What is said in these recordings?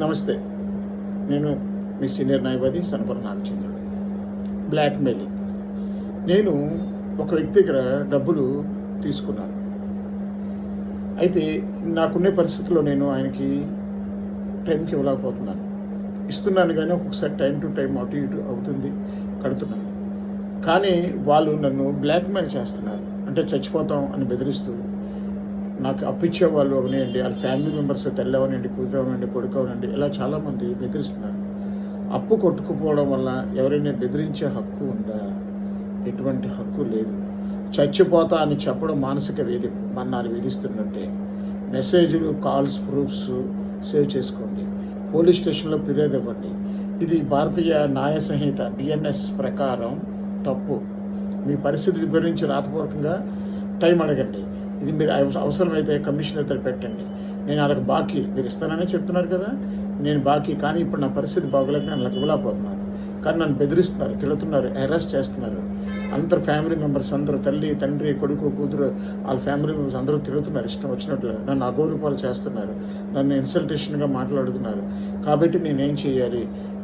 నమస్తే. నేను మీ సీనియర్ న్యాయవాది సనపర నాగచంద్రుడు. బ్లాక్‌మెయిలింగ్. నేను ఒక వ్యక్తి దగ్గర డబ్బులు తీసుకున్నాను. అయితే నాకున్న పరిస్థితుల్లో నేను ఆయనకి టైంకి ఇవ్వలేకపోతున్నాను. ఇస్తున్నాను కానీ ఒక్కొక్కసారి టైం టు టైం అటు ఇటు అవుతుంది, కడుతున్నాను. కానీ వాళ్ళు నన్ను బ్లాక్‌మెయిల్ చేస్తున్నారు. అంటే చచ్చిపోతాం అని బెదిరిస్తూ నాకు అప్పిచ్చే వాళ్ళు అవనియండి, వాళ్ళ ఫ్యామిలీ మెంబర్స్ తల్లి అవనండి, కూతురు అవనండి, కొడుకు అవనండి, ఇలా చాలామంది బెదిరిస్తున్నారు. అప్పు కొట్టుకుపోవడం వల్ల ఎవరైనా బెదిరించే హక్కు ఉందా? ఎటువంటి హక్కు లేదు. చచ్చిపోతా అని చెప్పడం మానసిక వేధింపు. మన్నాళ్ళు వేధిస్తున్నట్టే. మెసేజ్లు, కాల్స్, ప్రూఫ్స్ సేవ్ చేసుకోండి. పోలీస్ స్టేషన్లో ఫిర్యాదు ఇవ్వండి. ఇది భారతీయ న్యాయ సంహిత BNS ప్రకారం తప్పు. మీ పరిస్థితి వివరించి రాతపూర్వకంగా టైం అడగండి. ఇది మీరు అవసరమైతే కమిషనర్ పెట్టండి. నేను వాళ్ళకి బాకీ, మీరు ఇస్తానని చెప్తున్నారు కదా, నేను బాకీ, కానీ ఇప్పుడు నా పరిస్థితి బాగోలేక నేను వాళ్ళకి ఇవ్వలేకపోతున్నాను. కానీ నన్ను బెదిరిస్తున్నారు, తిడుతున్నారు, అరెస్ట్ చేస్తున్నారు. అందరు ఫ్యామిలీ మెంబర్స్ అందరూ, తల్లి, తండ్రి, కొడుకు, కూతురు, వాళ్ళ ఫ్యామిలీ మెంబర్స్ అందరూ తిరుగుతున్నారు ఇష్టం వచ్చినట్లు. నన్ను అగౌరవాలు చేస్తున్నారు, నన్ను ఇన్సల్టేషన్గా మాట్లాడుతున్నారు. కాబట్టి నేనేం చేయాలి?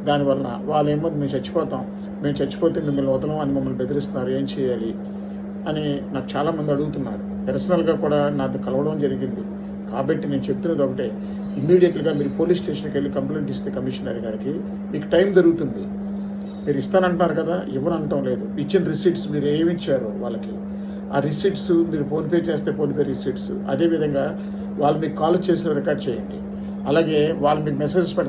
దానివల్ల వాళ్ళేమో మేము చచ్చిపోతాం, మేము చచ్చిపోతే మిమ్మల్ని వదలం అని మమ్మల్ని బెదిరిస్తున్నారు, ఏం చేయాలి అని నాకు చాలామంది అడుగుతున్నారు. పర్సనల్గా కూడా నాతో కలవడం జరిగింది. కాబట్టి నేను చెప్తున్నది ఒకటే, ఇమ్మీడియట్గా మీరు పోలీస్ స్టేషన్కి వెళ్ళి కంప్లైంట్ ఇస్తే కమిషనర్ గారికి మీకు టైం దొరుకుతుంది. మీరు ఇస్తానంటున్నారు కదా, ఇవ్వనంటం లేదు. ఇచ్చిన రిసీట్స్ మీరు ఏమి ఇచ్చారో వాళ్ళకి, ఆ రిసీట్స్ మీరు ఫోన్పే చేస్తే ఫోన్పే రిసీట్స్, అదేవిధంగా వాళ్ళు మీకు కాల్ చేసిన రికార్డ్ చేయండి. అలాగే వాళ్ళు మీకు మెసేజ్